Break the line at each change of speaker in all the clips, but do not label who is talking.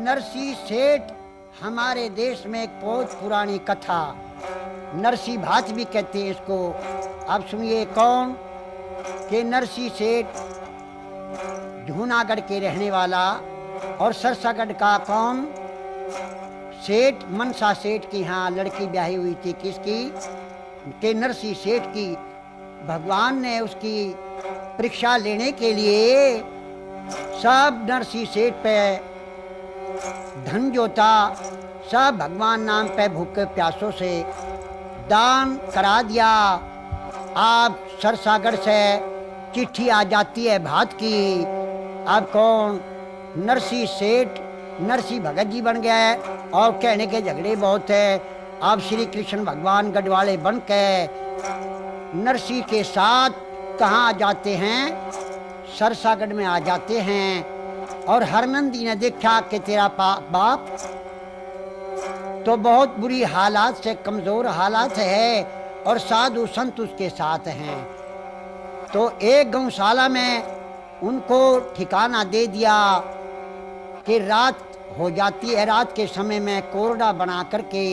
नरसी सेठ हमारे देश में एक बहुत पुरानी कथा, नरसी भात भी कहते हैं इसको। अब सुनिए कौन कि नरसी सेठ जूनागढ़ के रहने वाला और सरसागढ़ का कौन सेठ, मनसा सेठ की यहाँ लड़की ब्याही हुई थी। किसकी? के नरसी सेठ की। भगवान ने उसकी परीक्षा लेने के लिए सब नरसी सेठ पे धन जो था सब भगवान नाम पे भूखे प्यासों से दान करा दिया। आप सरसागढ़ से चिट्ठी आ जाती है भात की। अब कौन नरसी सेठ नरसी भगत जी बन गया है और कहने के झगड़े बहुत है। अब श्री कृष्ण भगवान गढ़वाले बन के नरसी के साथ कहाँ आ जाते हैं? सरसागढ़ में आ जाते हैं। और हरनंदी ने देखा कि तेरा बाप तो बहुत बुरी हालात से, कमजोर हालात है और साधु संत उसके साथ हैं, तो एक गौशाला में उनको ठिकाना दे दिया कि रात हो जाती है, रात के समय में कोरडा बना करके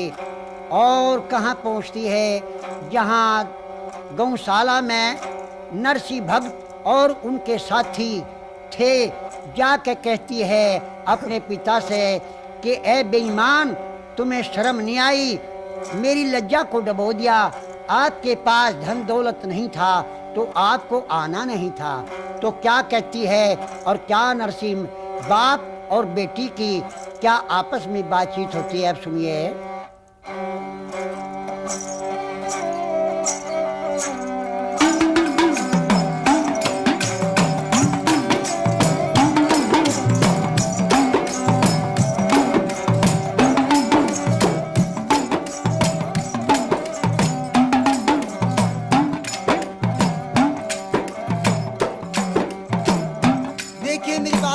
और कहाँ पहुँचती है जहाँ गौशाला में नरसी भक्त और उनके साथी थे। जाके कहती है अपने पिता से कि ए बेईमान, तुम्हें शर्म नहीं आई? मेरी लज्जा को डबो दिया। आपके पास धन दौलत नहीं था तो आपको आना नहीं था। तो क्या कहती है और क्या नरसी बाप और बेटी की क्या आपस में बातचीत होती है? अब सुनिए।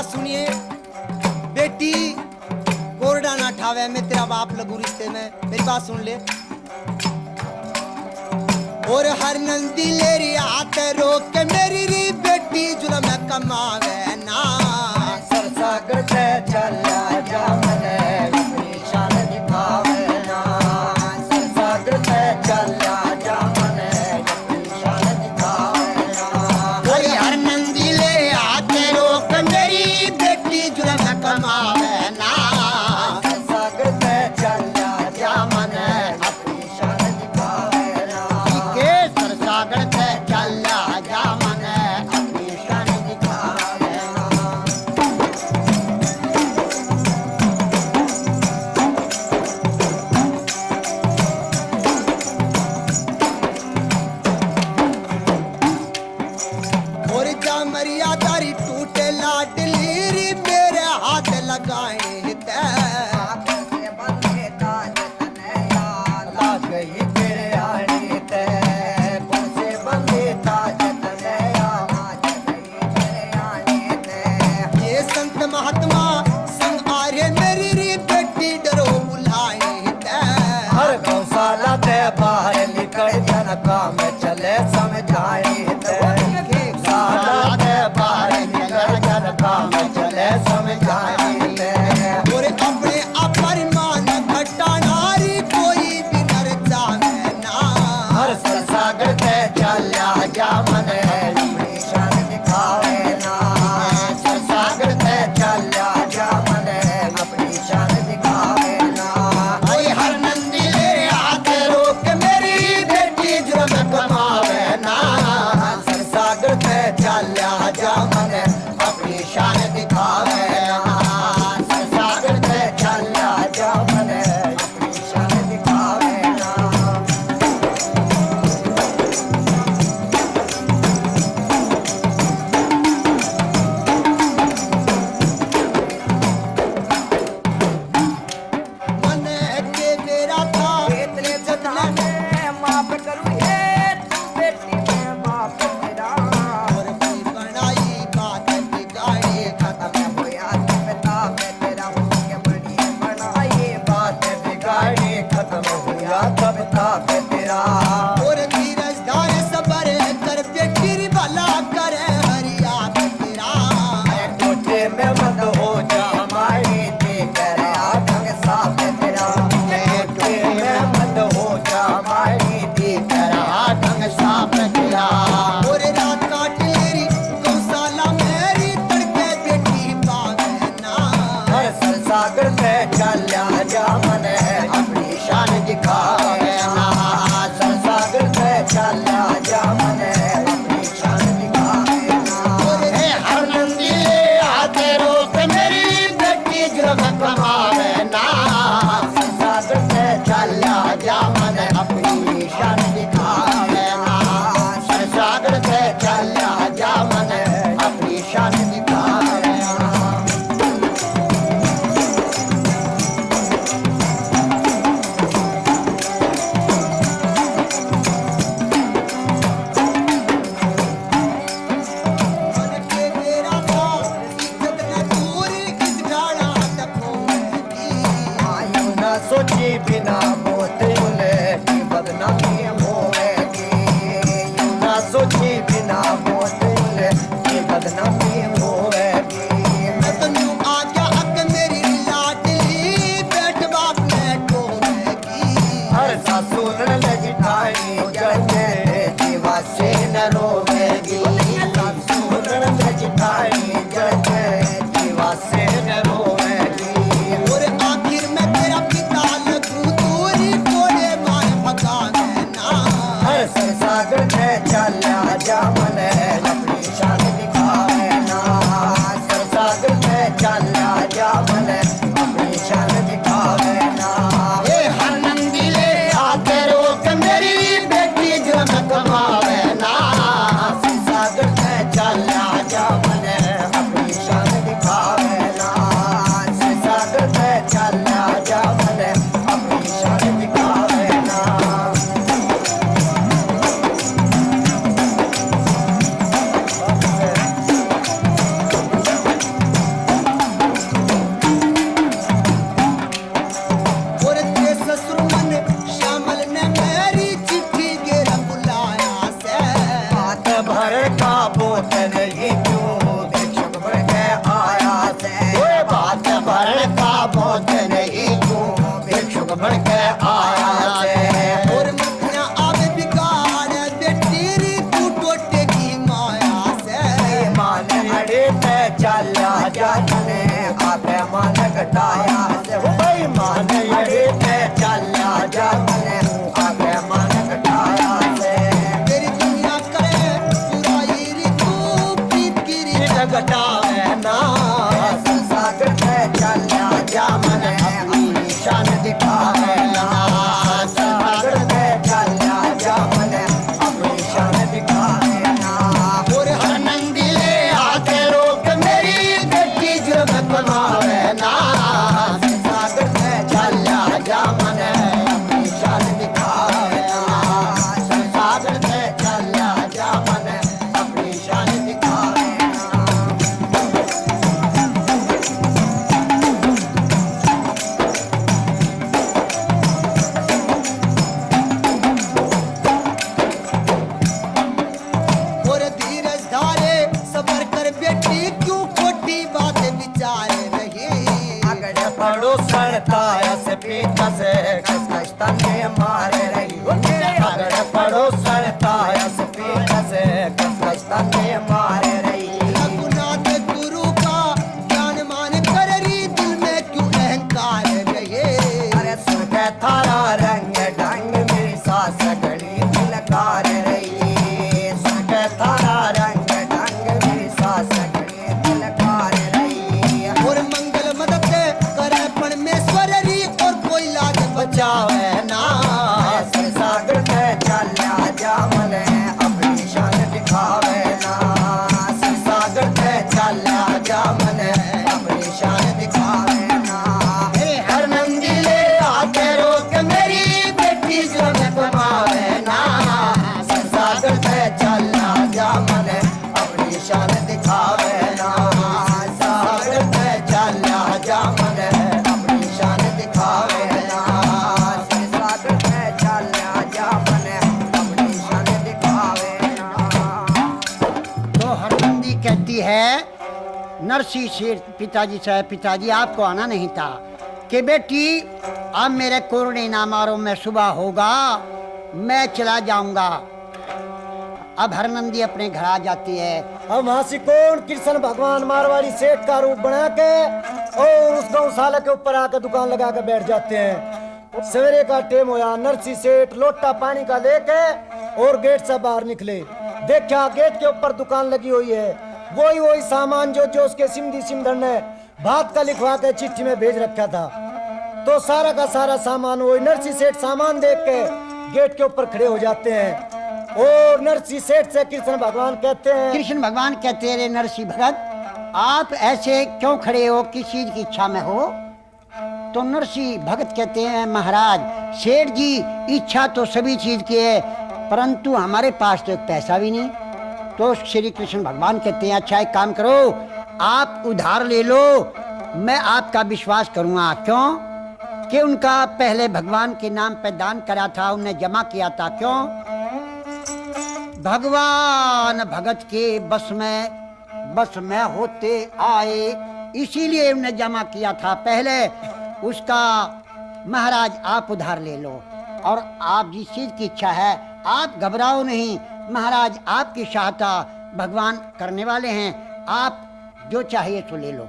सुनिए, बेटी कोरडा ना ठावे, मैं तेरा बाप लगू रिश्ते में, मेरी बात सुन ले। और हर नंदी लेरी हाथ रोक के मेरी री बेटी जुलम कमावे ना। सरसागढ़ से चला जा मने अपनी शान दिखावे ना। सरसागढ़ से चला जा मने अपनी शान दिखावे ना। और हर नंदी ले हाथ रोक मेरी बेटी जुलम कमावे ना। सरसागढ़ से चला जा मने अपनी शान दिखावे ना। के सरसागढ़ से चला जा मने अपनी शान दिखावे ना। और जा मर्यादारी टूटे लाडली री मेरे हाथ लगाए महात्मा संग आर्य मेरी री बेटी डरो बुलाए हर गौशाला ते बाहर निकल जनका में चले समझाए गौशाला ते बाहर निकल जनका में चले समझाए और अपने अपरिमान घटानारी कोई भी नर जाने ना। हर सरसागढ़ ते चला जा मने अपनी शान दिखावे ना। सरसागढ़ ते चला जा मने अपनी शान दिखावे ना। ओए हर नंदी ले हाथ रोक मेरी बेटी जुर्म कमावे ना। सरसागढ़ ते चला जा मने अपनी शान दिखावे ना। चल जा मन अपनी शान दिखावे ना
ये हर नंदी ले आके रोक मेरी बेटी जो न कमावे ना
सागर से चल जा मन अपनी शान दिखावे ना सागर से चल जा मन अपनी शान दिखावे ना और तेरे ससुर मन शामल ने मेरी चिट्ठी गिरा बुलाया से हाथ भर का बोतल ये क्यों भिक्षुक भर के आया से
ओए बात भर का बोझ नहीं क्यों भिक्षुक भर के आया से
और मखना आवे बिगाड़ बेटी री तू टोटे की माया से मान अड़े ते चल जा तने आपे मान घटाया से भाई मान अड़े ते चल जा तने आपे मान घटाया से तेरी दुनिया करे बुराई री तू पीत की री घटावे ना सागर से चल जा मन अपनी शान दिखावे ना सागर से चल जा मन अपनी शान दिखावे ना
और हर नंदी ले आके रोक मेरी बेटी जो न कमावे ना
सागर से चल जा मन अपनी शान दिखावे ना सागर से चल जा मन अपनी शान दिखावे ना और धीरज धारे सबर कर बेटी क्यों खोटी बात विचारे रही अगर पड़ो सड़ताया से पीछा से कस तने मारे रही अगर पड़ो सड़ताया से पीछा से कस तने मारे रही रघुनाथ गुरु का ज्ञान मान कर री दिल में क्यों अहंकार रहे अरे सुन के थारा रंग ढंग मेरी सास घड़ी दिलकार रही सुन के थारा रंग ढंग मेरी सास घड़ी दिलकार रही और मंगल मदद करे परमेश्वर री और कोई लाज बचावे ना सागर में चल जा मन अपनी शान दिखावे ना सागर में चल जा मन अपनी शान दिखावे ना
हे हर नंदी ले आके रोक मेरी बेटी जो न कमावे ना
सागर से चल जा मन अपनी शान दिखावे ना सागर से चल जा मन अपनी शान दिखावे ना सागर से चल जा मन अपनी शान दिखावे ना
तो हर नंदी कहती है नरसी शेर पिताजी से, पिताजी आपको आना नहीं था कि बेटी अब मेरे कोरने ना मारो, मैं सुबह होगा मैं चला जाऊंगा। अब हरनंदी अपने घर आ जाती है।
अब वहां से कौन कृष्ण भगवान मारवाड़ी सेठ का रूप बना के और उस गौशाला के ऊपर आकर दुकान लगा के बैठ जाते हैं। सवेरे का टाइम होया, नरसी सेठ लोटा पानी का लेके और गेट से बाहर निकले। देखा गेट के ऊपर दुकान लगी हुई है, वही सामान जो उसके सिमधी सिमधर ने भात का लिखवा के चिट्ठी में भेज रखा था। तो सारा का सारा सामान वही नरसी सेठ सामान देख के गेट के ऊपर खड़े हो जाते हैं। और नरसी सेठ से कृष्ण भगवान कहते हैं,
कृष्ण भगवान कहते हैं, नरसी भगत आप ऐसे क्यों खड़े हो, किस चीज की इच्छा में हो? तो नरसी भगत कहते हैं, महाराज सेठ जी इच्छा तो सभी चीज की है, परंतु हमारे पास तो एक पैसा भी नहीं। तो श्री कृष्ण भगवान कहते हैं, अच्छा एक काम करो, आप उधार ले लो, मैं आपका विश्वास करूंगा। क्यों? कि उनका पहले भगवान के नाम पे दान करा था, उन्हें जमा किया था। क्यों? भगवान भगत के बस में होते आए, इसीलिए उन्हें जमा किया था पहले। उसका महाराज आप उधार ले लो, और आप जिस चीज की इच्छा है आप घबराओ नहीं, महाराज आपकी सहायता भगवान करने वाले हैं, आप जो चाहिए तो ले लो।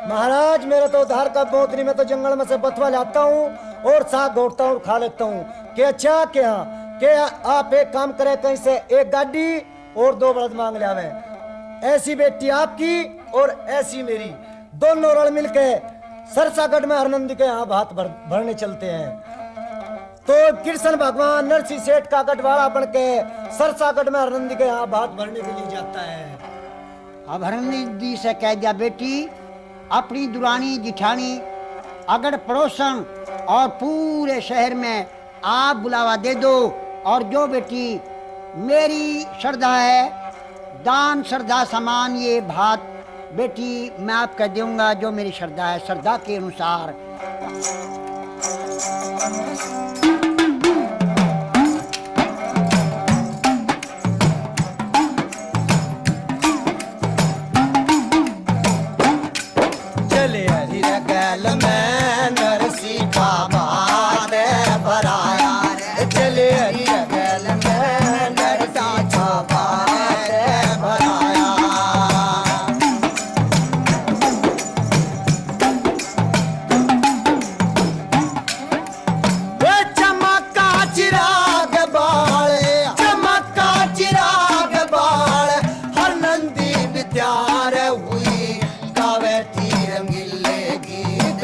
महाराज मेरा तो उधार का बहुत नहीं, मैं तो जंगल में से बथवा लाता हूँ और साग घोटता हूँ और खा लेता हूँ। कि अच्छा क्या आप एक काम करें, कहीं से एक गाड़ी और 2 बलद मांग ले आवे। ऐसी बेटी आपकी और ऐसी मेरी, दोनों रल मिलके सरसागढ़ में हरनंदी के यहाँ भात भरने चलते हैं। तो कृष्ण भगवान नरसिंह सेठ का गढ़वाड़ा बन के सरसागढ़ में हरनंदी के यहाँ भात भरने के लिए जाता है।
अब हरनंदी से कह दिया, बेटी अपनी दुरानी जिठानी अगर पड़ोसन और पूरे शहर में आप बुलावा दे दो, और जो बेटी मेरी श्रद्धा है, दान श्रद्धा समान ये भात बेटी मैं आपको दूंगा, जो मेरी श्रद्धा है, श्रद्धा के अनुसार।
चले हरि गल में नरसी का भात भराया रे, चले हरि गल में नरसी का भात भराया। वे चमका चिराग बाल, चमका चिराग बाल, हर नंदी विद्यार हुई गावे रंगीले गीत,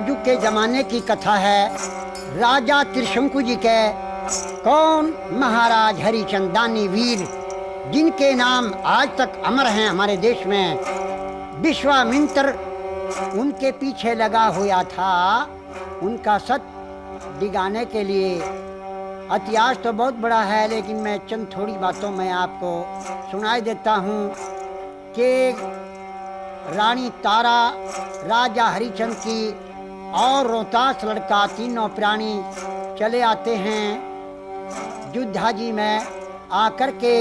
युग के जमाने की कथा है। राजा त्रिशंकु जी के कौन महाराज हरिचंदानी वीर, जिनके नाम आज तक अमर हैं हमारे देश में। विश्वामित्र उनके पीछे लगा हुआ था, उनका सत दिगाने के लिए। इतिहास तो बहुत बड़ा है, लेकिन मैं चंद थोड़ी बातों में आपको सुनाई देता हूँ कि रानी तारा, राजा हरिचंद की और रोहतास लड़का, तीनों प्राणी चले आते हैं युद्धाजी में। आकर के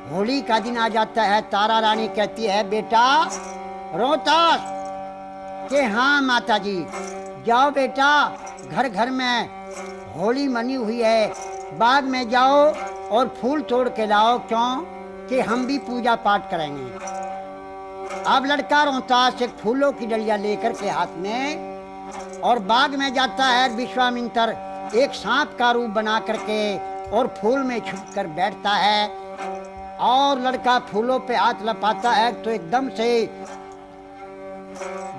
होली का दिन आ जाता है। तारा रानी कहती है, बेटा रोहतास के हाँ माता जी, जाओ बेटा, घर घर में होली मनी हुई है, बाग में जाओ और फूल तोड़ के लाओ, क्यों कि हम भी पूजा पाठ करेंगे। अब लड़का रोहतास एक फूलों की डलिया लेकर के हाथ में और बाग में जाता है। विश्वामित्र एक सांप का रूप बना करके और फूल में छुप कर बैठता है और लड़का फूलों पे हाथ लपाता है तो एकदम से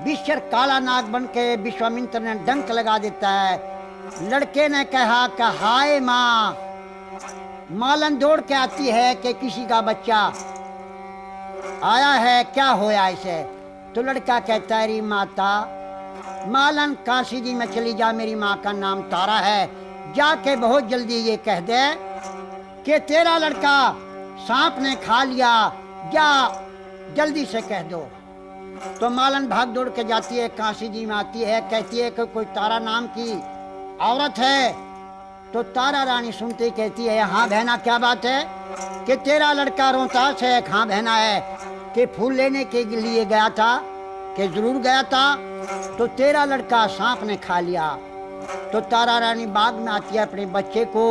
विश्वर काला नाग बन के विश्वामित्र ने डंक लगा देता है। लड़के ने कहा कि हाय माँ, मालन दौड़ के आती है कि किसी का बच्चा आया है, क्या होया इसे? तो लड़का कहता है, री माता, मालन काशी जी में चली जा, मेरी माँ का नाम तारा है, जाके बहुत जल्दी ये कह दे कि तेरा लड़का सांप ने खा लिया, जा जल्दी से कह दो। तो मालन भाग दौड़ के जाती है, काशी जी में आती है, कहती है कि कोई तारा नाम की औरत है। तो तारा रानी सुनती कहती है, हाँ बहना, क्या बात है कि तेरा लड़का रोहतास है? हाँ बहना है कि फूल लेने के लिए गया था, कि जरूर गया था, तो तेरा लड़का सांप ने खा लिया। तो तारा रानी बाग में आती है, अपने बच्चे को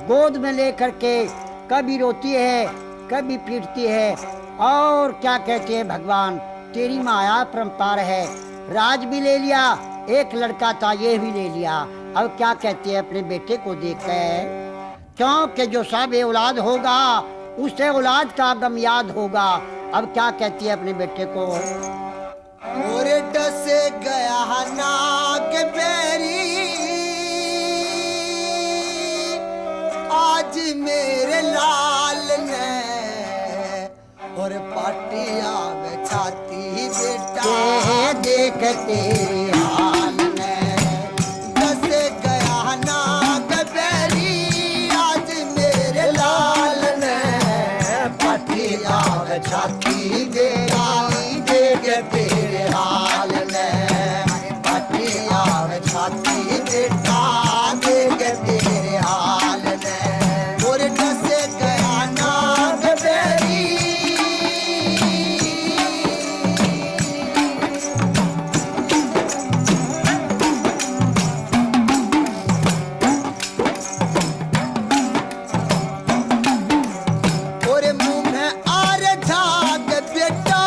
गोद में लेकर के कभी रोती है, कभी पीटती है और क्या कहती है, भगवान तेरी माया परम्पार है, राज भी ले लिया, एक लड़का था ये भी ले लिया। अब क्या कहती है, अपने बेटे को देखकर, क्योंकि जो सब औलाद होगा उसे औलाद का गम याद होगा। अब क्या कहती है अपने बेटे को,
और डसे गया नाग बेरी, आज मेरे लाल ने और पाटिया में छाती बेटा
देख तेरे हाल में।
डसे गया नाग बेरी, आज मेरे लाल ने पाटिया में छाती बेटा देख तेरे हाल में। पाटिया में छाती बेटा देख तेरे हाल में। और डसे गया नाग बेरी, और मुंह में आर झाग बेटा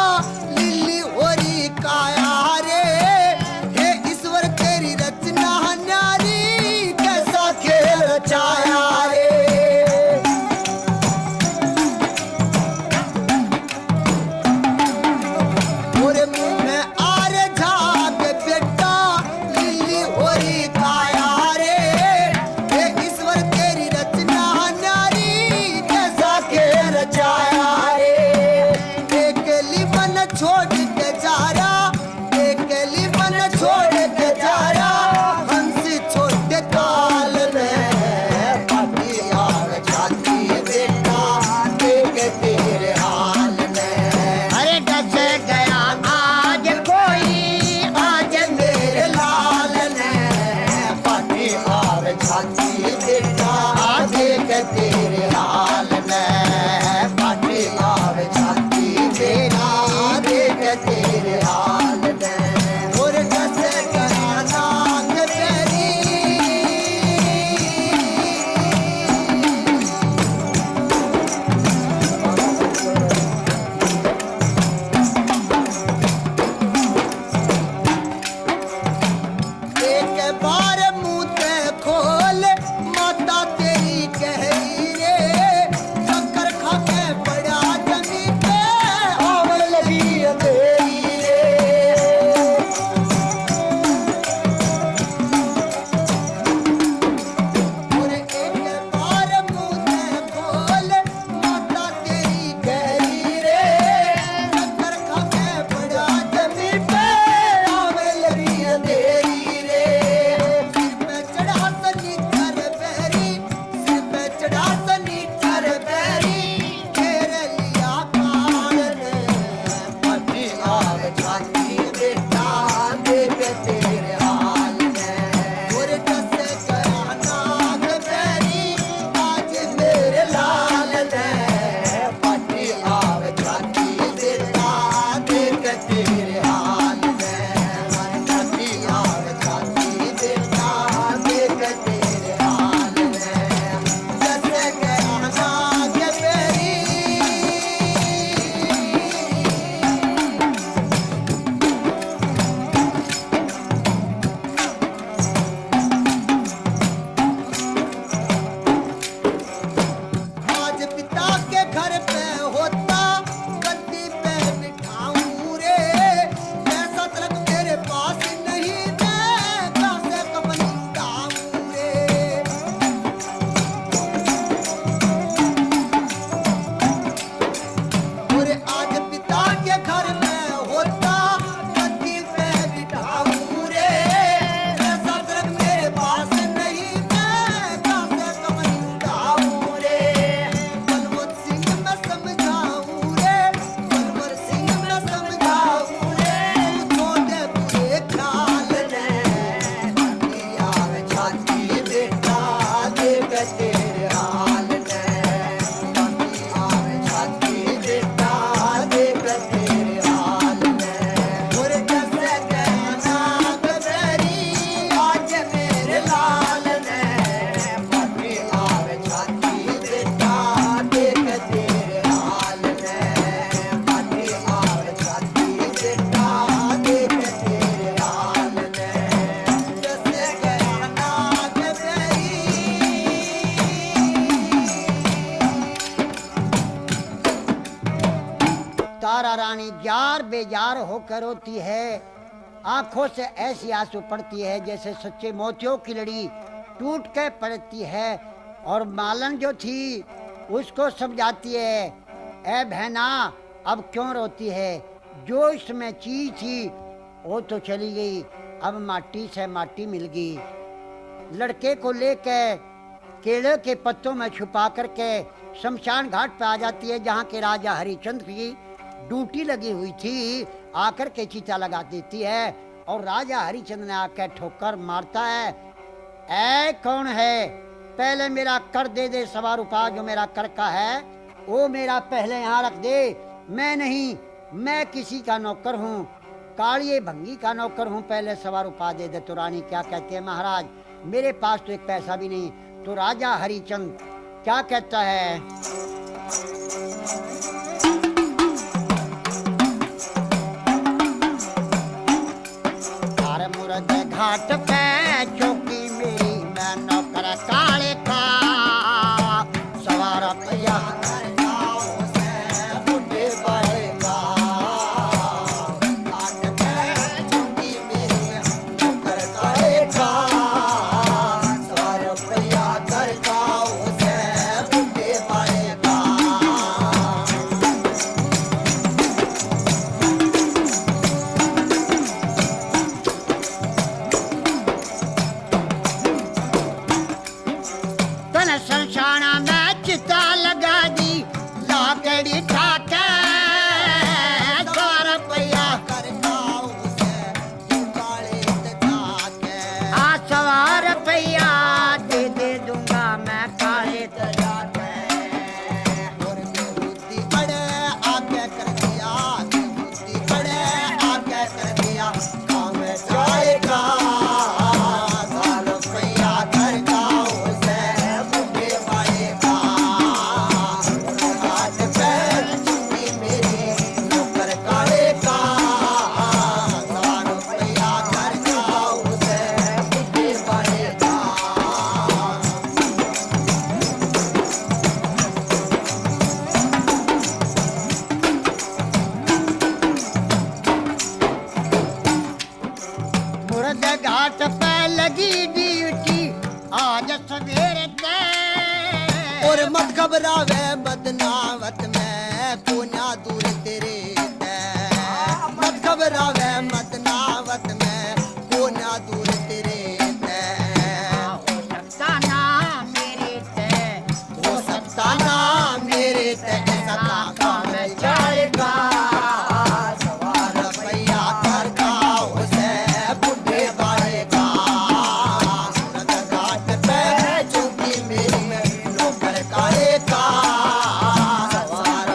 लिली होरी काया रे। हे ईश्वर तेरी रचना न्यारी, कैसा खेल रचाया रे। और मुंह में आर झाग बेटा लिली होरी काया रे। हे ईश्वर तेरी रचना न्यारी, कैसा खेल रचाया रे। अकेली मन छोड़ के जा रहा, अकेली मन छोड़ के जा रहा, हंसी छोटे काल में पाटिया में छाती बेटा देख तेरे हाल में।
अरे डस गया आज कोई,
आज मेरे लाल ने पाटिया में छाती बेटा देख तेरे हाल में। पाटिया में छाती बेटा देख तेरे हाल में। और डस गया नाग बेरी, एक बार मुंह ते खोल
बेजार होकर रोती है, आंखों से ऐसी आंसू पड़ती है जैसे सच्चे मोतियों की लड़ी टूट के पड़ती है। और मालन जो थी उसको समझाती है, ए बहना अब क्यों रोती है, जो इसमें चीज थी वो तो चली गई, अब माटी से माटी मिल गई। लड़के को लेके केले के पत्तों में छुपा करके शमशान घाट पे आ जाती है, जहाँ के राजा हरिचंद्र की ड्यूटी लगी हुई थी। आकर के चीता लगा देती है और राजा हरिचंद्र ने आकर ठोकर मारता है। ऐ कौन है, पहले मेरा कर दे दे, 1.25 रुपया जो मेरा कर का है वो मेरा पहले यहाँ रख दे। मैं नहीं, मैं किसी का नौकर हूँ, कालिए भंगी का नौकर हूँ, पहले 1.25 रुपया दे दे। तो रानी क्या कहती है, महाराज मेरे पास तो एक पैसा भी नहीं। तो राजा हरिचंद्र क्या कहता है, अरे मुर्द घाट पे चौकी मेरी, मैं नौकर काले का, 1.25 रुपया संसाना में चिता लगा दी, लाकड़ी ठाके 100 रुपया आ 100 रुपया दे दे दूंगा मैं काले तजाके।
और बुद्धि बड़े आगे कर दिया, बुद्धि बड़े आगे कर दिया, काम जाएगा 100 रुपया घर का उसे बुढ़े पाएगा। हाथ पैर चुकी मेरी नौकर काले का, 100 रुपया घर का उसे बुढ़े पाएगा।
मुर्द घाट पे लगी ड्यूटी आज सवेरे ते,
और मत घबरावे बदनावत में कोना दूर तेरे ते, मत घबरावे बदनावत में कोना दूर तेरे ते,
हो सकता ना मेरे ते,
हो सकता ना मेरे ते ऐसा काम जाएगा। 1.25 रुपया कर का उसे बुढ़े बाड़ेगा। घाट पे चौकी मेरी नौकर काले का, 1.25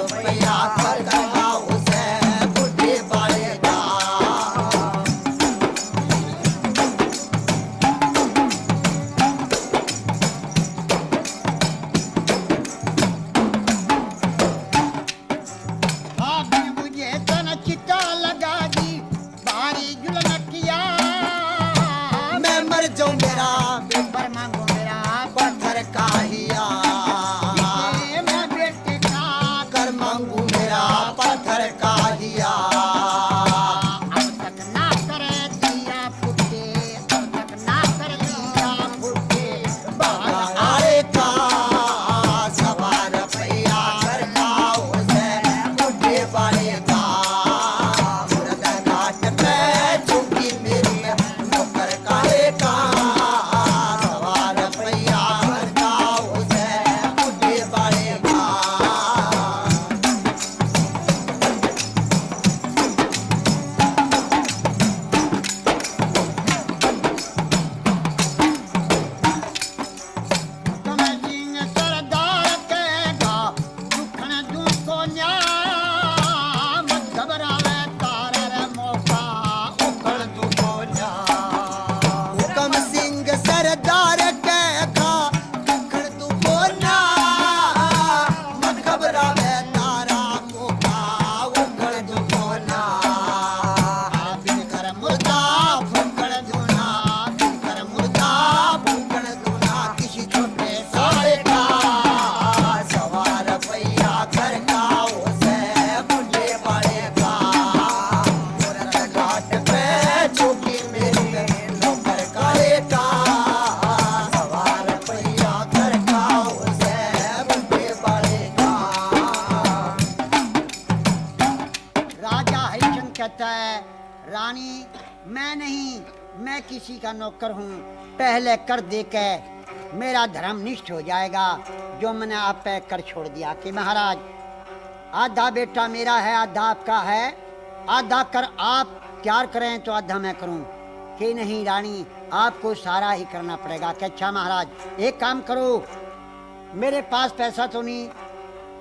किसी का नौकर हूँ, पहले कर दे के मेरा धर्म निष्ठ हो जाएगा। जो मैंने आप पे कर छोड़ दिया कि महाराज आधा बेटा मेरा है, आधा आपका है, आधा कर आप तैयार करें तो आधा मैं करूं। कि नहीं रानी, आपको सारा ही करना पड़ेगा। कि अच्छा महाराज एक काम करो, मेरे पास पैसा तो नहीं,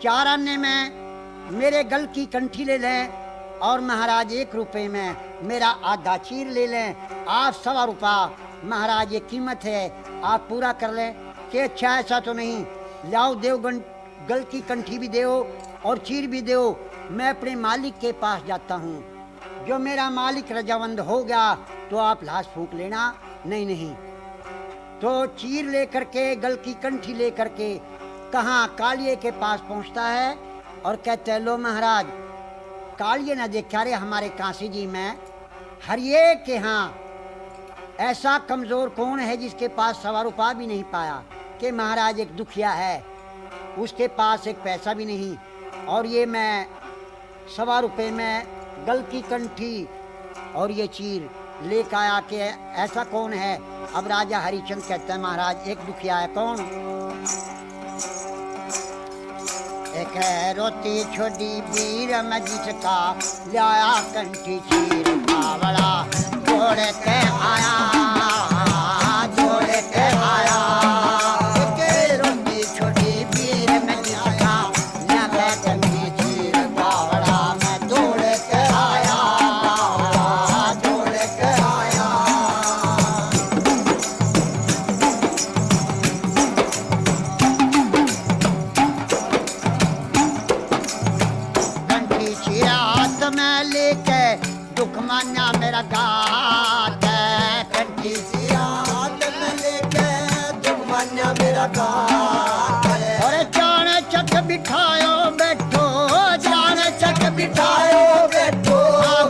4 आने में मेरे गल की कंठी ले लें और महाराज 1 रुपए में मेरा आधा चीर ले लें। आप 1.25 रुपया महाराज ये कीमत है, आप पूरा कर लें। कि अच्छा ऐसा तो नहीं, लाओ देव गल की कंठी भी दो और चीर भी दो। मैं अपने मालिक के पास जाता हूँ, जो मेरा मालिक रजामंद हो गया तो आप लाश फूंक लेना। नहीं नहीं, तो चीर लेकर के गल की कंठी लेकर के कहाँ कालिए के पास पहुँचता है और कहते लो महाराज, कालिए न देखा रे हमारे काशी जी में हरिये के यहाँ ऐसा कमजोर कौन है जिसके पास 1.25 रुपया भी नहीं पाया। कि महाराज एक दुखिया है, उसके पास एक पैसा भी नहीं, और ये मैं 1.25 रुपये में गल की कंठी और ये चीर लेकर आया। कि ऐसा कौन है। अब राजा हरिचंद कहते हैं महाराज एक दुखिया है। कौन? एक है रोती छोटी वीर में जिसका लाया कंठी चीर बावड़ा जोड़ के आया, जोड़ के आया। एक रोती छोटी वीर में जिसका लाया कंठी चीर बावड़ा मैं जोड़ के आया, जोड़ के आया। कंठी चीरा हाथ में लेके दुख मान्या मेरा गात है। कंठी चीरा हाथ में लेके दुख मान्या मेरा गात है। और जाने चक बिठायो बैठो, जाने चक बिठायो बैठो।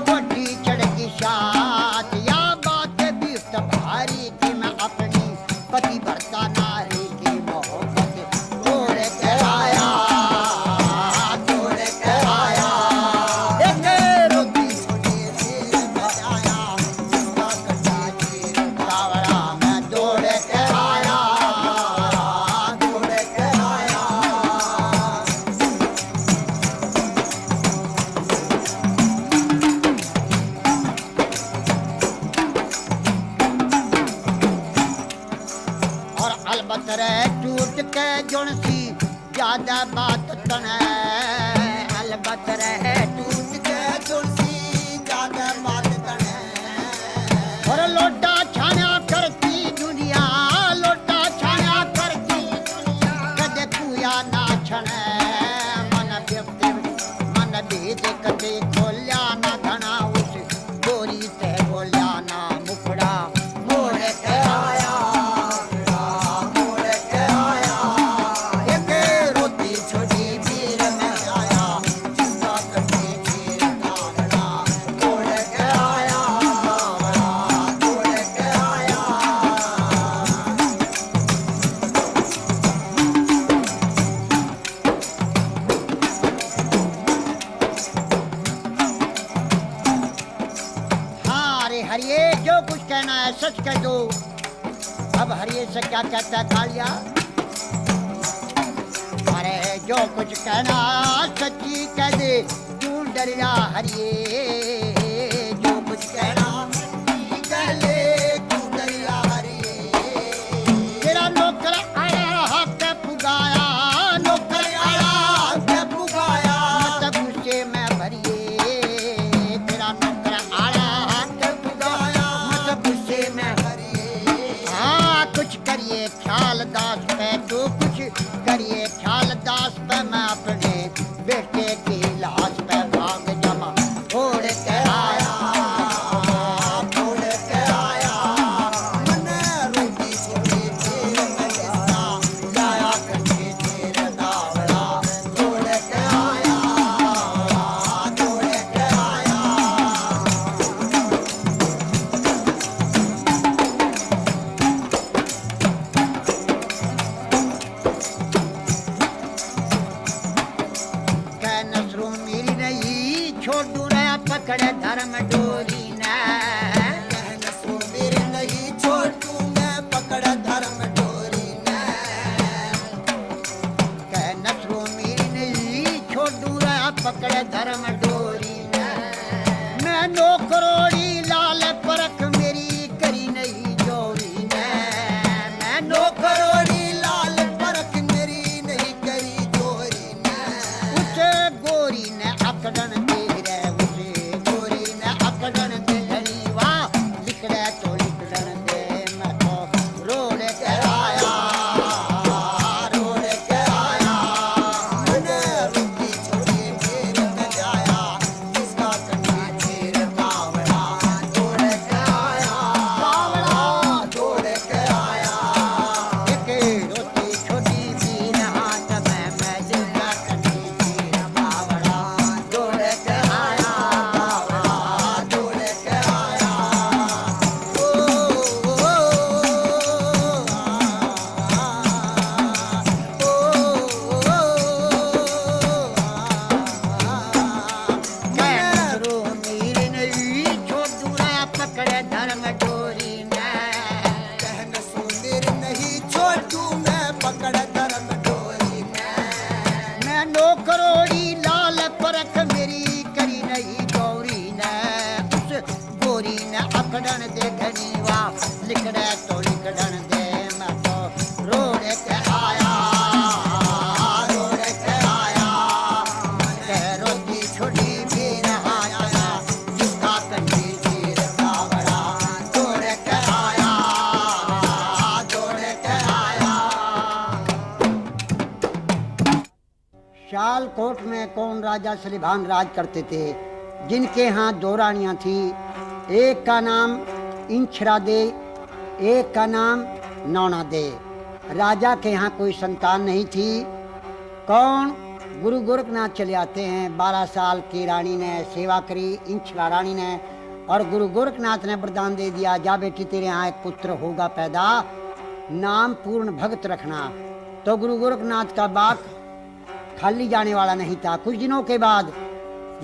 बड़ी चढ़ी शात या बात भी भारी की मैं अपनी पति भरता नारी की मोहब्बत तोड़ के आया, तोड़ के आया। एक रोटी छोटी चीर बजाया, जिसका कटा चीर बावड़ा मैं दौड़ के आया, दौड़ के आया। और अलबत रह टूट के जुणसी ज्यादा बात तने, अलबत रह टूट के जुणसी ज्यादा बात तने। और लोटा छाना करती दुनिया, लोटा छाना करती दुनिया। कदे कुया ना छने मन व्यक्ति मन भेद कदे खोल्या ना घना उस गोरी ते बोल्या ना मुखड़ा मोड़ के आया, मोड़ के आया। एक रोटी छोटी वीर में आया, जिसका कटी चीर बावड़ा मोड़ के आया, मोड़ के आया। हाँ अरे हरिये जो कुछ कहना है सच कह दो। अब हरिये से क्या कहता है कालिया? अरे जो कुछ कहना सच्ची कह दे, क्यों डरिया हरिये। जो कुछ कहना सच्ची कह ले, क्यों डरिया हरिये। तेरा नौकर आया हाथ पुगाया, नौकर आया हाथ पुगाया। मत गुस्से में भरिए, तेरा नौकर आया हाथ पुगाया। मत गुस्से में भरिए। हाँ कुछ करिए ख्याल दास पे, तो कुछ करिए ख्याल दास पे। मैं अपने बेटे की लाश पे भाग जमा छोड़ के सियालकोट में कौन राजा सलीभान राज करते थे, जिनके यहाँ 2 रानियाँ थी। एक का नाम इंछरा दे, एक का नाम नौना दे। राजा के यहाँ कोई संतान नहीं थी। कौन? गुरु गोरखनाथ चले आते हैं। 12 साल की रानी ने सेवा करी, इंछरा रानी ने, और गुरु गोरखनाथ ने वरदान दे दिया, जा बेटी तेरे यहाँ एक पुत्र होगा पैदा, नाम पूर्ण भगत रखना। तो गुरु गोरखनाथ का बाग खाली जाने वाला नहीं था। कुछ दिनों के बाद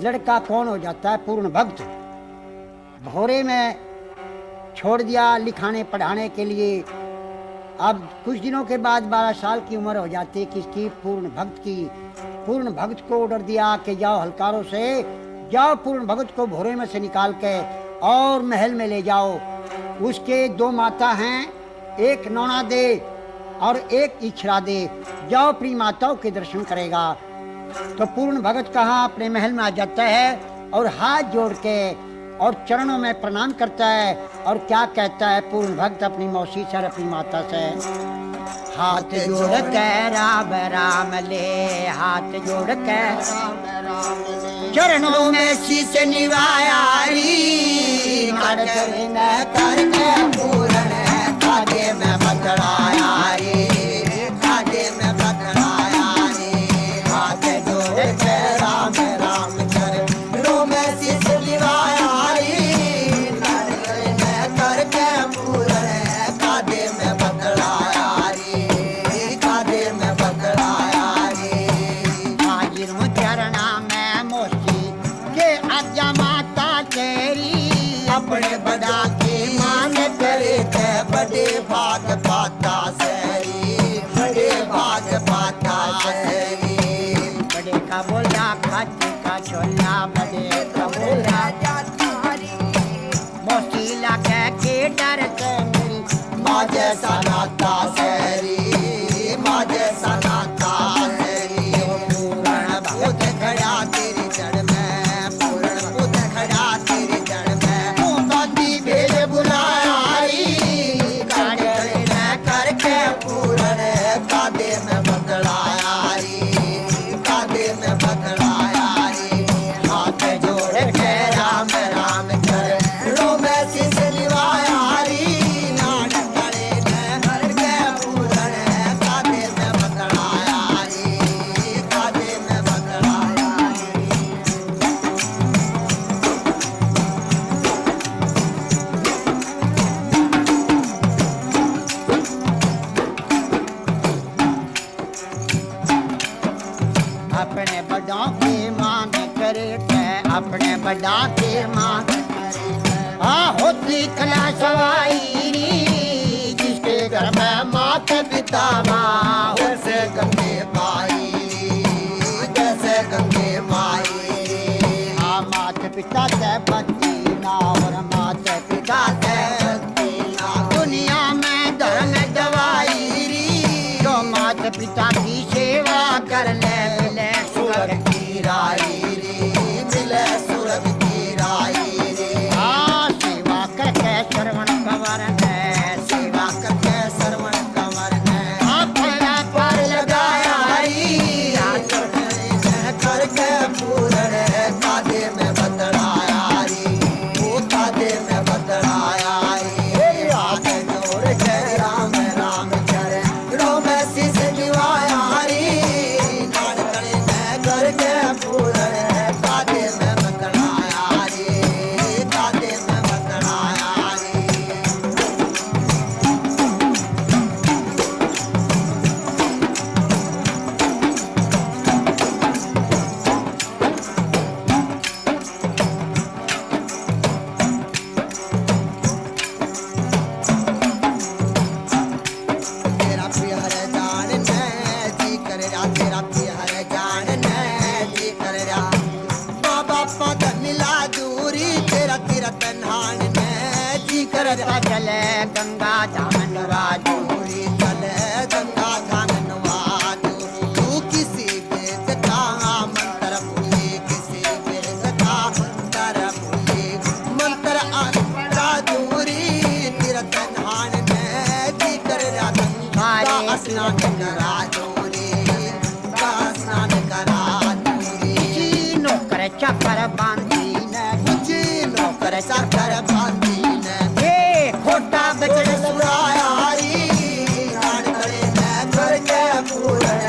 लड़का कौन हो जाता है? पूर्ण भक्त। भोरे में छोड़ दिया लिखाने पढ़ाने के लिए। अब कुछ दिनों के बाद 12 साल की उम्र हो जाती है किसकी? पूर्ण भक्त की। पूर्ण भक्त को ऑर्डर दिया कि जाओ हलकारों से, जाओ पूर्ण भक्त को भोरे में से निकाल के और महल में ले जाओ। उसके 2 माता हैं, एक नौना दे और एक इछरा दे। जाओ अपनी माताओं के दर्शन करेगा। तो पूर्ण भगत कहाँ अपने महल में आ जाता है और हाथ जोड़ के और चरणों में प्रणाम करता है। और क्या कहता है पूर्ण भक्त अपनी मौसी से, अपनी माता से? हाथ जोड़ के राम राम ले, हाथ जोड़ के चरणों में शीश निवाया री, करके पूर्ण काजे में बतलाया रे, काजे में बतलाया रे। हाथ जोड़ के राम राम चरणों में शीश निवाया री, करके पूर्ण काजे में बतलाया रे, काजे में बतलाया रे। हाजिर हूँ चरणा में मोसी के आज्ञा माता तेरी, अपने बड़ा के मान करे थे बड़े भाग पाता सरी, बड़े भाग पाता सरी। बड़े का बोला खाती का छोला, बड़े का बोला मोसीला कह के डर के मेरी माँ जैसा नाता सरी, माँ जैसा नाता सरी। पूर्ण भगत खड़ा तेरी जड़ में, पूर्ण भगत खड़ा तेरी जड़ में, तू दादी भेज बुलाया करके पूर्ण कादे में बदलाया री, कादे में बदलाया री। हाथ जोड़ के राम राम चरणों में शीश निवाया री, नाट करे में करके पूर्ण कादे में बदलाया री, कादे में बदलाया री। अपने बड़ों की मान करे थे, अपने बड़ा की मान होती कला सवाई री, जिसके घर में माता पिता माँ जैसे गंगे माई, जैसे गंगे माई। माता पिता से बच्ची ना और माता पिता से बच्ची ना, दुनिया में धर्म दवाई री। जो माता पिता की सेवा कर ले मिले स्वर्ग की राई री, मिले स्वर्ग की राई री। सेवा करके श्रवण कंवर है, सेवा करके श्रवण कंवर है। अपना पर लगाया री, करके पूर्ण कादे में बदलाया री, वो कादे में बदलाया री। हाथ जोड़ के राम राम चरणों में शीश निवाया री, नाड़ करे में करके पूर्ण कादे में बदलाया री, कादे में बदलाया री। तेरा प्यार जान ने जी कर रहा, तेरा प्यार जान ने जी कर रहा। बाबा पद मिला दूरी, तेरा तेरा तन्हान ने जी कर रहा। चले गंगा धामनवा दूरी, चले गंगा धामनवा दूरी। तू किसी वेद का मंत्र भूली, किसी वेद का मंत्र भूली, मंत्र अंतरा दूरी, तेरा तन्हान ने जी कर रहा। गंगा स्नान करा दूरी, गंगा स्नान करा बांधी ने
मुझे नौकर चाकर बांधी ने
ये खोटा बचन
सुरायारी नान करे न करके पूरण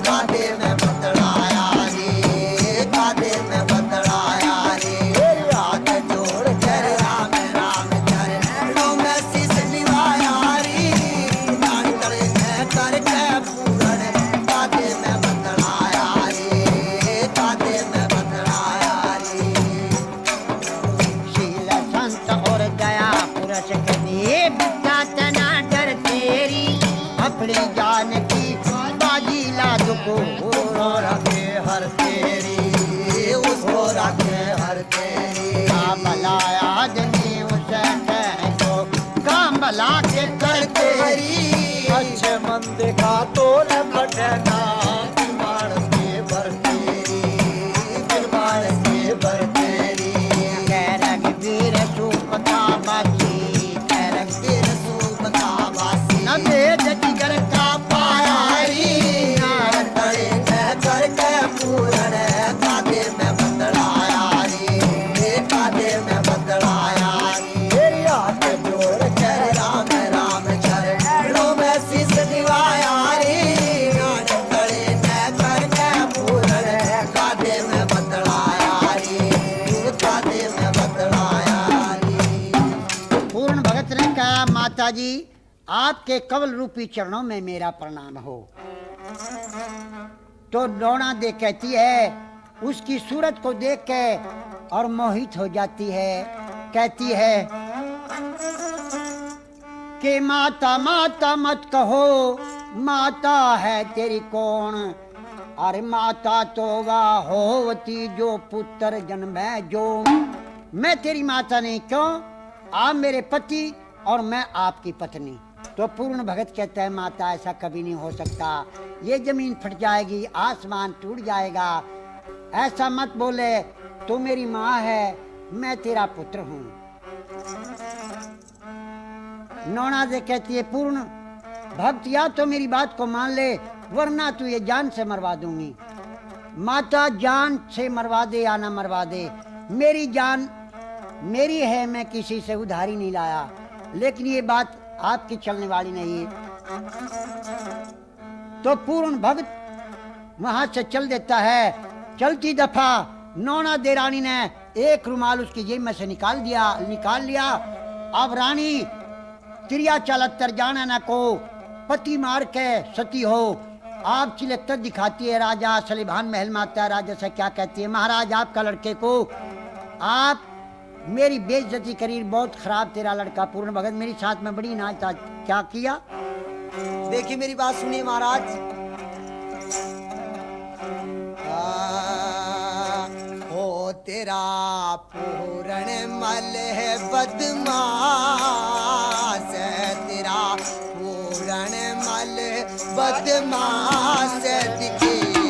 कादे में बदलाया रे कादे में बदलाया रे हाथ जोड़ कर राम राम चरणों में शीश निवाया रे नान करे न करके पूरण कादे में बदलाया रे कादे में बदलाया रे
शील संत और दया पुरुष कभी बितातना डर तेरी अपनी जान की बाजी लाद को
रखे हर तेरी उसको रखे हर तेरी
काम भलाया जनी उसे कहो काम भला के कर तेरी
अच्छे मंद का तोल बटना
बाण के भर तेरी बाण के भर तेरी
कैरग वीर सूपता बाजी कैरग
वीर सूपता वासी
न भेद जिगर का पाया
पायारी नार तड़े करके पूरण कादे में बदलाया रे कादे में बदलाया
तेरी हाथ
जोड़ कर राम राम चरणों में शीश निवाया रे नान तड़े करके पूरण कादे में बदलाया रे कादे में बदलाया रे
पूर्ण भगत ने कहा माता जी आपके कवल रूपी चरणों में मेरा प्रणाम हो। तो डोना दे कहती है उसकी सूरत को देख के और मोहित हो जाती है, कहती है कि माता माता मत कहो माता है तेरी कौन, अरे माता तो वाह होवती जो पुत्र जन्मे जो, मैं तेरी माता नहीं क्यों, आप मेरे पति और मैं आपकी पत्नी। तो पूर्ण भगत कहता है माता ऐसा कभी नहीं हो सकता, ये जमीन फट जाएगी आसमान टूट जाएगा, ऐसा मत बोले, तू मेरी माँ है मैं तेरा पुत्र हूँ। नौना दे कहती है पूर्ण भक्त या तो मेरी बात को मान ले वरना तू ये जान से मरवा दूंगी। माता जान से मरवा दे या ना मरवा दे, मेरी जान मेरी है, मैं किसी से उधारी नहीं लाया, लेकिन ये बात आपकी चलने वाली नहीं है। तो पूर्ण भक्त वहां से चल देता है। चलती दफा नौना दे रानी ने एक रुमाल उसकी जेब में से निकाल लिया। अब रानी तिरिया चालत्तर जाना ना को पति मार के सती हो, आप चिलत्तर दिखाती है। राजा सलीभान महल में आता है, राजा से क्या कहती है, महाराज आपका लड़के को आप मेरी बेइज्जती करी, बहुत खराब तेरा लड़का पूर्ण भगत मेरी साथ में बड़ी नाच था, क्या किया।
देखिए मेरी बात सुनिए महाराज। ओ तेरा पूरण मल है बदमाश, तेरा पूरण मल बदमाश दिखे